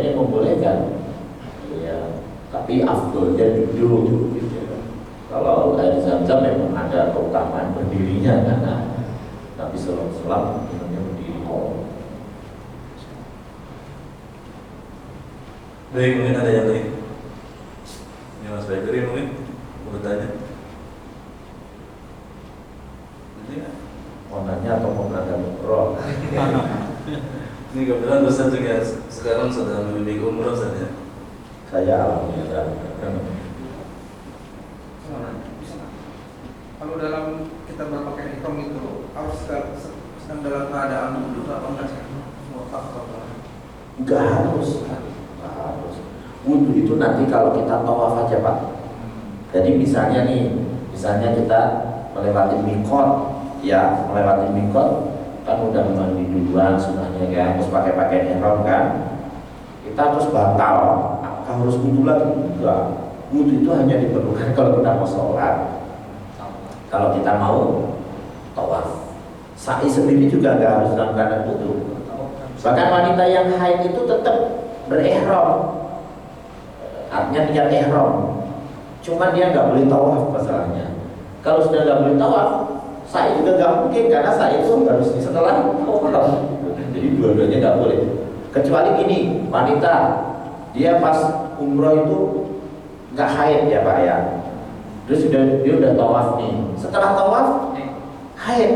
ini membolehkan, ya, tapi afdolnya duduk gitu ya. Kalau air zam-zam memang ada keutamaan berdirinya karena Nabi Sallallahu Alaihi Wasallam minumnya berdiri. Baik, mungkin ada yang lain. Ini Mas Baikri mungkin mau bertanya. Mau nanya atau mau berangkat umroh? Ini kebetulan Ustaz juga sekarang sedang membimbing umroh saja. Saya alhamdulillah. Kalau dalam kita berpakaian ihram itu harus sedang dalam keadaan wudhu atau enggak sih? Enggak harus. Wudhu itu nanti kalau kita tawaf aja Pak. Jadi misalnya kita melewati mikot, ya melewati mikot kan udah mandi duluan sunahnya kan, terus pakai pakaian ihram kan, kita terus batal, harus wudhu lagi? Enggak. Wudhu itu hanya diperlukan kalau kita mau sholat, kalau kita mau tawaf. Sa'i sendiri juga nggak harus dalam keadaan wudhu. Bahkan wanita yang haid itu tetap berihram, artinya niat ihram. Cuma dia nggak boleh tawaf masalahnya. Kalau sudah nggak boleh tawaf, sa'i juga nggak mungkin karena sa'i itu harus setelah tawaf. Jadi dua-duanya nggak boleh. Kecuali gini, wanita dia pas umroh itu nggak haid ya Pak ya. Terus dia udah tawaf nih. Setelah tawaf haid,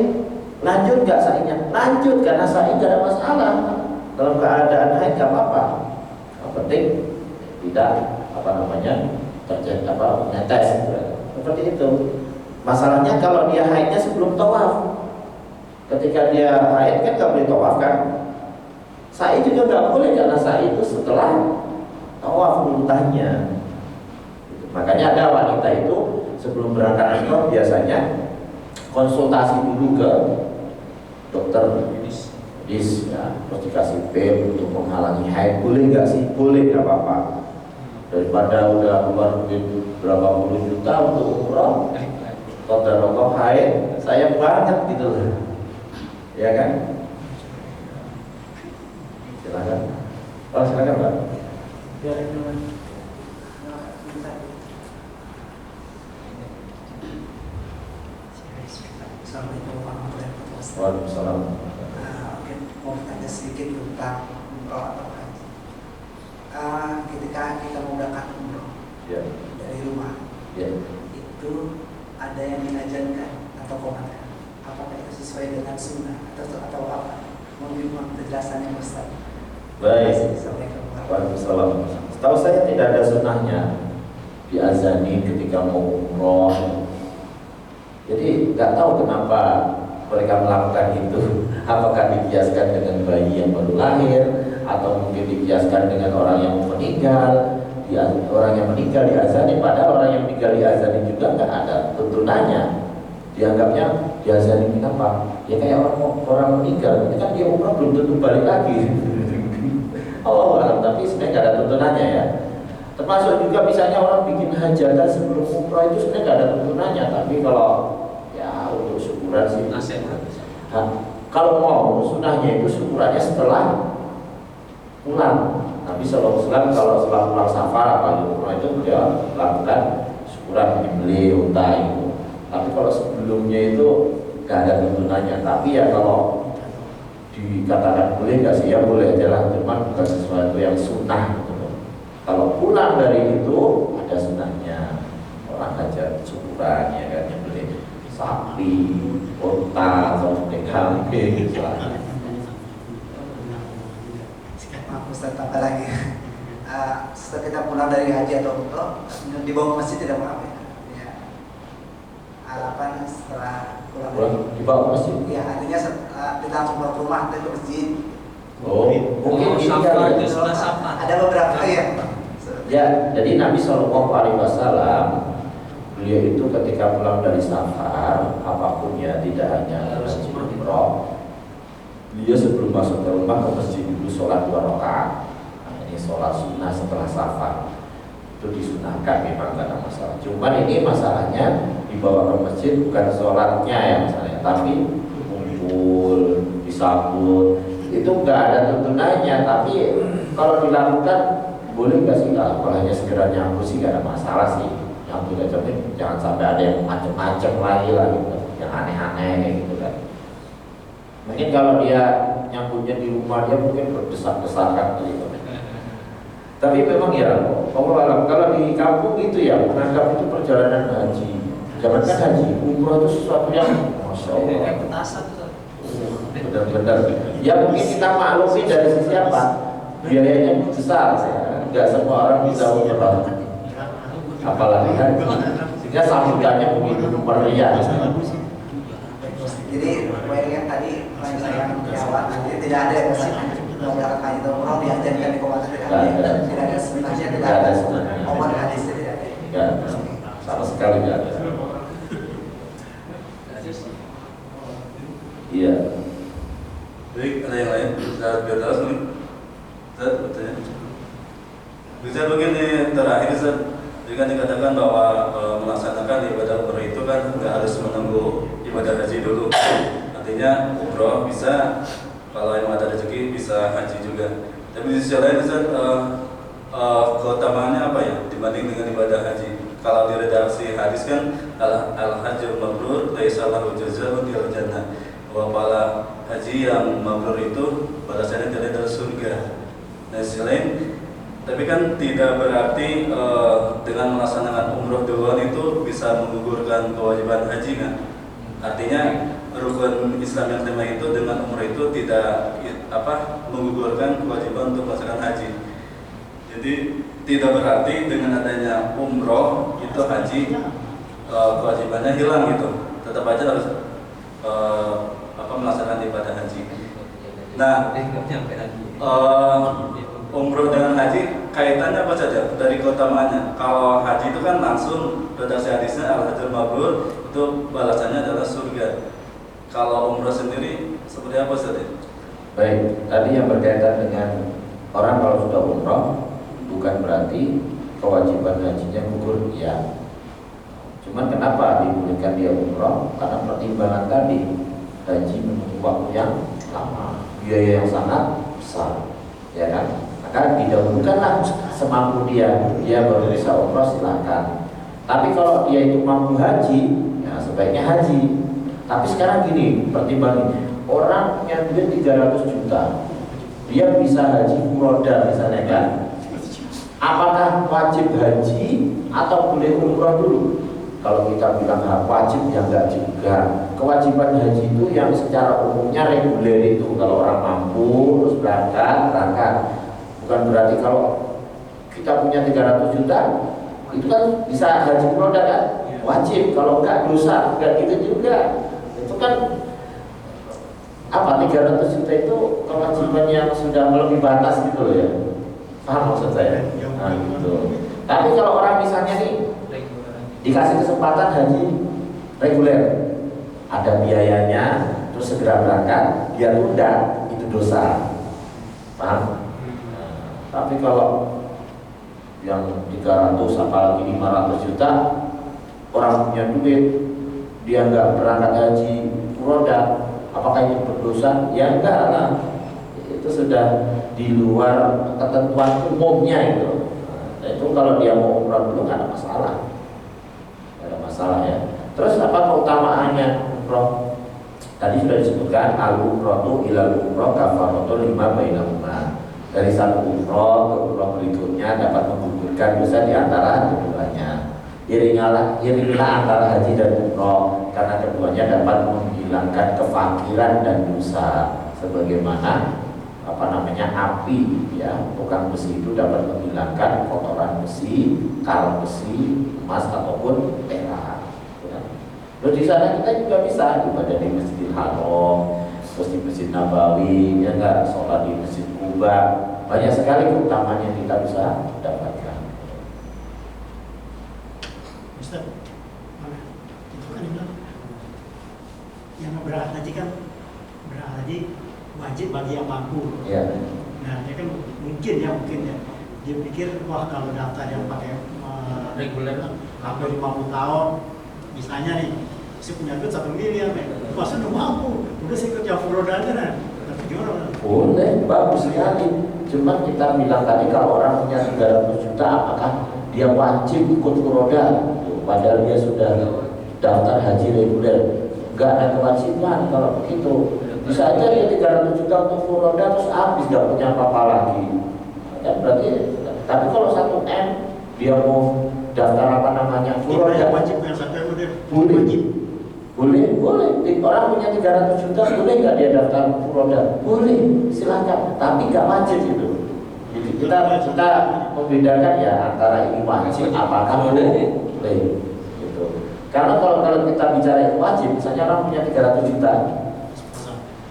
lanjut nggak sa'inya? Lanjut karena sa'i nggak ada masalah. Dalam keadaan haid nggak apa-apa. Yang penting tidak terjadi netes seperti itu. Masalahnya kalau dia haidnya sebelum tawaf. Ketika dia haid kan nggak boleh tawaf kan? Sa'i juga nggak boleh karena sa'i itu setelah tawaf muntahnya. Makanya ada wanita itu sebelum berangkat umroh biasanya konsultasi dulu ke dokter medis ya, terus dikasih pil untuk menghalangi haid. Boleh nggak sih? Boleh, nggak apa-apa. Daripada udah keluar duit berapa puluh juta untuk umroh, kalau haid sayang banget gitu loh, ya kan? Silakan. Oh silakan Mbak. Assalamualaikum warahmatullahi wabarakatuh. Waalaikumsalam. Mungkin mau bertanya sedikit tentang umroh atau haji. Ketika kita mau berangkat umroh dari rumah, itu ada yang mengajarkan atau komentar. Apakah itu sesuai dengan sunnah atau apa? Mungkin penjelasannya Ustaz. Baik. Waalaikumsalam. Setahu saya tidak ada sunnahnya diazani ketika mau umroh. Jadi nggak tahu kenapa mereka melakukan itu. Apakah dikiaskan dengan bayi yang baru lahir, atau mungkin dikiaskan dengan orang yang meninggal? Orang yang meninggal diazani, padahal orang yang meninggal diazani juga nggak ada tuntunannya. Dianggapnya diazani kenapa? Ya kayak orang meninggal, ini kan dia umrah belum tentu balik lagi. Tapi sebenarnya nggak ada tuntunannya ya. Termasuk juga misalnya orang bikin hajatan sebelum umrah itu sebenarnya nggak ada tuntunannya. Tapi kalau ya untuk syukuran sih. Kalau mau sunahnya itu syukurannya setelah pulang. Nabi Sallallahu Alaihi Wasallam kalau setelah pulang safar atau umrah itu dia lakukan syukuran, dibeli unta itu. Tapi kalau sebelumnya itu nggak ada tuntunannya. Tapi ya kalau dikatakan boleh nggak sih, ya boleh aja lah, cuman bukan sesuatu yang sunnah gitu. Kalau pulang dari itu ada sunnahnya, orang hajat syukuran ya kan, yang beli sapi, unta atau kambing gitu. Maaf Ustaz, tambah lagi. Setelah kita pulang dari haji atau umroh, dibawa ke masjid tidak apa-apa ya. Harapan setelah pulang dibawa ke masjid? Ya, artinya kita langsung pulang ke rumah, ke masjid. Mungkin itu sudah sama. Ada beberapa ya. Ya, jadi Nabi Shallallahu Alaihi Wasallam beliau itu ketika pulang dari safar, apapun ya, tidak hanya haji umroh, dia sebelum masuk ke rumah ke masjid dulu sholat 2 rakaat. Nah, ini sholat sunnah setelah safar, itu disunahkan, memang gak ada masalah. Cuman ini masalahnya dibawa ke masjid bukan sholatnya ya misalnya, tapi kumpul, disambut, itu nggak ada tuntunannya. Tapi kalau dilakukan boleh nggak sih? Kalau hanya sekedar nyambut sih nggak ada masalah sih. Nyambut aja, jangan sampai ada yang macem-macem lagi lah gitu, yang aneh-aneh gitu kan. Mungkin kalau dia nyambutnya di rumah dia mungkin berdesak-desakan gitu. Tapi memang ya, kalau di kampung itu ya menganggap itu perjalanan haji. Jangankan haji, umroh itu sesuatu yang masya Allah. Benar-benar. Ya mungkin kita maklumi dari sisi apa? Biayanya besar, nggak semua orang bisa umroh. Apalagi kan, sehingga sambutannya begitu meriah. Jadi yang tadi saya jawab, jadi tidak ada yang mau berangkat haji atau umroh diajarkan di komunitas tidak ada sebenarnya tidak ada omongan hadis tidak ada. Ya, sama sekali tidak ada. Iya. Baik, ada yang lain? Ustaz Firdaus nih? Ustaz, bertanya. Bisa begini terakhir Ustaz, jadi kan dikatakan bahwa melaksanakan ibadah umroh itu kan nggak harus menunggu ibadah haji dulu. Artinya umroh bisa, kalau yang ada rezeki bisa haji juga. Tapi di sisi lain Ustaz, keutamaannya apa ya dibanding dengan ibadah haji? Kalau di redaksi hadis kan al-hajjul mabrur laisa lahu jazaa'un illa jannah. Bahwa pahala haji yang mabrur itu balasannya adalah surga. Nah, selain tapi kan tidak berarti dengan melaksanakan umroh duluan itu bisa menggugurkan kewajiban haji kan? Artinya rukun Islam yang kelima itu dengan umroh itu tidak menggugurkan kewajiban untuk melaksanakan haji. Jadi tidak berarti dengan adanya umroh itu haji kewajibannya hilang gitu. Tetap aja harus melaksanakan ibadah haji. Nah, umroh dengan haji kaitannya apa saja dari keutamaannya? Kalau haji itu kan langsung redaksi hadisnya al-hajjul mabrur itu balasannya adalah surga. Kalau umroh sendiri seperti apa saja? Baik, tadi yang berkaitan dengan orang kalau sudah umroh bukan berarti kewajiban hajinya gugur, ya. Cuman kenapa dibolehkan dia umroh? Karena pertimbangan tadi, haji menunggu waktu yang lama, biaya yang sangat besar, ya kan? Maka didahulukanlah semampu dia baru bisa umroh, silahkan. Tapi kalau dia itu mampu haji, ya sebaiknya haji. Tapi sekarang gini, pertimbangan orang yang duit 300 juta, dia bisa haji furoda misalnya kan? Apakah wajib haji atau boleh umroh dulu? Kalau kita bilang wajib, ya enggak juga. Kewajiban haji itu yang secara umumnya reguler itu. Kalau orang mampu terus berangkat. Bukan berarti kalau kita punya 300 juta itu kan bisa haji furoda kan? Wajib, kalau enggak dosa, enggak gitu juga. Itu kan 300 juta itu kewajiban yang sudah melebihi batas gitu loh ya. Paham maksud saya? Nah, gitu. Tapi kalau orang misalnya nih dikasih kesempatan haji reguler, ada biayanya, terus segera berangkat, dia tunda, itu dosa. Paham? Nah, tapi kalau yang 300 apalagi 500 juta, orang punya duit, dia nggak berangkat haji furoda, apakah itu berdosa? Ya enggak lah. Itu sudah di luar ketentuan umumnya itu. Nah, itu kalau dia mau umrah dulu nggak ada masalah. Nggak ada masalah ya. Terus apa keutamaannya umroh? Tadi sudah disebutkan al-umroh itu ilal umroh kafaratu lima bainahuma. Dari satu umroh ke umroh berikutnya dapat menggugurkan dosa di antara keduanya. Iringilah antara haji dan umroh karena keduanya dapat menghilangkan kefakiran dan dosa. Sebagaimana api ya, tukang besi itu dapat menghilangkan kotoran besi, kal besi, emas ataupun perak. Ya. Terus di sana kita juga bisa ibadah di Masjidil Haram, terus di Masjid Nabawi, ya enggak, sholat di Masjid Kuba. Banyak sekali keutamaan yang kita bisa dapatkan. Ustaz, itu kan yang berangkat haji kan berangkat haji wajib bagi yang mampu. Ya. Nah, dia kan mungkin ya dia pikir wah kalau daftar yang pakai reguler sampai 50 tahun, misalnya nih saya punya duit 1 miliar, wah saya udah mampu, udah saya kerja furoda aja nah. Tapi gimana? Boleh, bagus sekali. Cuma kita bilang tadi kalau orang punya 300 juta apakah dia wajib ikut furoda? Padahal dia sudah daftar haji reguler. Enggak ada kewajiban kalau begitu. Bisa aja dia 300 juta untuk furoda terus habis gak punya apa-apa lagi. Ya berarti, tapi kalau 1 M dia mau daftar apa namanya furoda, wajib yang 1 M boleh. wajib. Boleh. Orang punya 300 juta boleh nggak dia daftar furoda? Boleh, silakan. Tapi nggak wajib itu. Jadi kita membedakan ya antara ini wajib apakah boleh. Gitu. Karena kalau kita bicara itu wajib, misalnya orang punya 300 juta,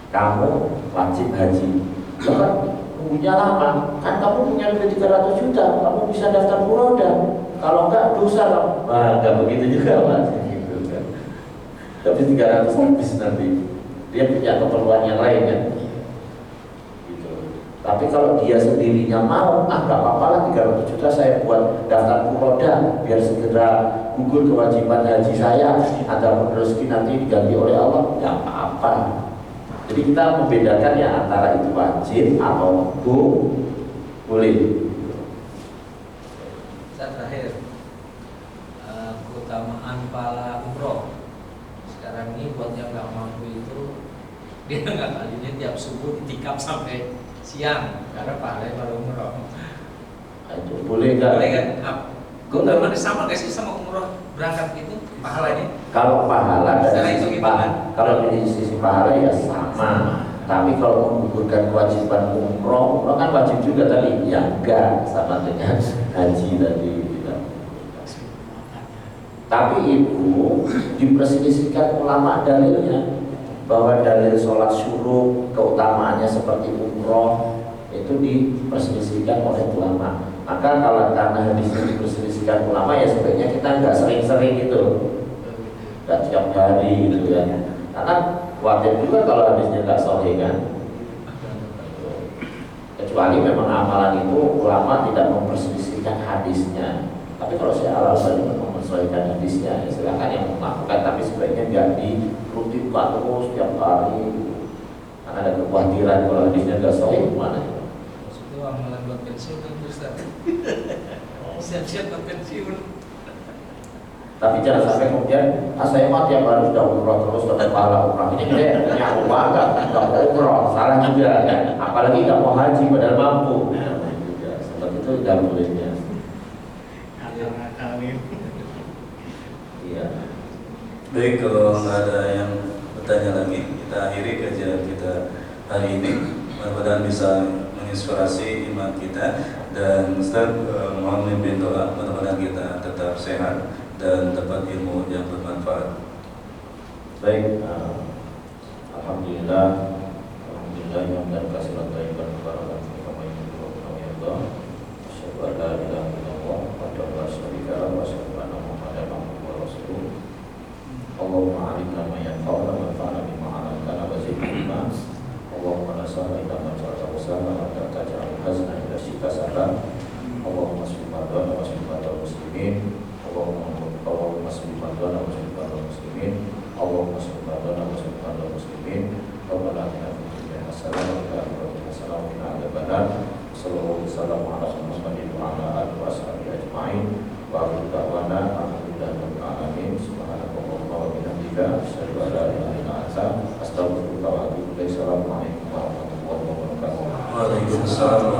kamu wajib haji. Kan punya lama, kan kamu punya duit 300 juta, kamu bisa daftar furoda. Kalau enggak dosa kamu. Nah, enggak begitu juga Mas. Tapi 300 habis nanti dia punya keperluan yang lain kan gitu. Tapi kalau dia sendirinya mau, nggak apa-apa lah 300 juta saya buat daftar furoda biar segera gugur kewajiban haji saya, ada rezeki nanti diganti oleh Allah, nggak apa-apa. Jadi kita membedakan ya antara itu wajib atau boleh. Terakhir, keutamaan pahala umroh. Sekarang ini buat yang nggak mampu itu dia nggak kalinya tiap subuh ditikap sampai siang karena pahalanya baru umroh. Itu boleh nggak? Boleh kan? Keutamaan sama nggak sih sama umroh berangkat itu pahalanya? Kalau pahala dari sisi pahala, kalau dari sisi pahala ya sama. Tapi kalau menggugurkan kewajiban umroh kan wajib juga tadi, ya enggak sama dengan haji tadi. Tapi ibu diperselisihkan ulama dalilnya bahwa dalil sholat syuruk keutamaannya seperti umroh itu diperselisihkan oleh ulama. Maka kalau karena hadisnya diperselisihkan ulama ya sebaiknya kita nggak sering-sering gitu, nggak tiap hari gitu ya. Karena khawatir juga kalau hadisnya nggak sahih kan. Kecuali memang amalan itu ulama tidak memperselisihkan hadisnya. Tapi kalau saya alasan memang menyesuaikan hadisnya, ya silakan yang melakukan. Tapi sebaiknya nggak dirutinkan terus setiap hari, karena ada kekhawatiran kalau hadisnya nggak sahih gimana? Maksudnya amalan buat pensiun kan Ustaz. Siap-siap buat pensiun. Tapi jangan sampai kemudian saya mah tiap hari sudah umroh terus dapat pahala umroh. Ini dia punya uang nggak mau umroh, salah juga kan? Apalagi nggak mau haji padahal mampu. Seperti itu nggak bolehnya. Iya. Baik, kalau nggak ada yang bertanya lagi, kita akhiri kajian kita hari ini. Mudah-mudahan bisa menginspirasi iman kita. Dan Ustaz mohon memimpin doa, mudah-mudahan kita tetap sehat dan dapat ilmu yang bermanfaat. Baik, alhamdulillah yang dan kasih lantai berbarakah kami Allah. Asyhadu an la ilaha illallah wa la syarika lahu wa asyhadu anna Muhammadan abduhu wa rasuluh. Allahumma alimna ma yanfa'una wa anfa'na bima 'allamtana wa zidna. Allahumma la sahla illa ma ja'altahu sahlan wa la taj'al hazna illa syi'ta sahlan. Allahumma shfi madana wa shfi madal muslimin. Allahumma shfi madana wa shfi madal muslimin. Allahumma shfi madana wa shfi madal muslimin. Rabbana atina fid dunya hasanah wa fil akhirati hasanah wa qina adzabannar. Sallallahu alaihi wasallam ala Muhammadin wa ala alihi washabihi ajma'in. Wa akhiru da'wana alhamdulillahirabbil alamin. Subhanakallahumma wa bihamdika asyhadu an la ilaha illa anta astaghfiruka wa atubu ilaik. Assalamualaikum warahmatullahi wabarakatuh. Waalaikumsalam.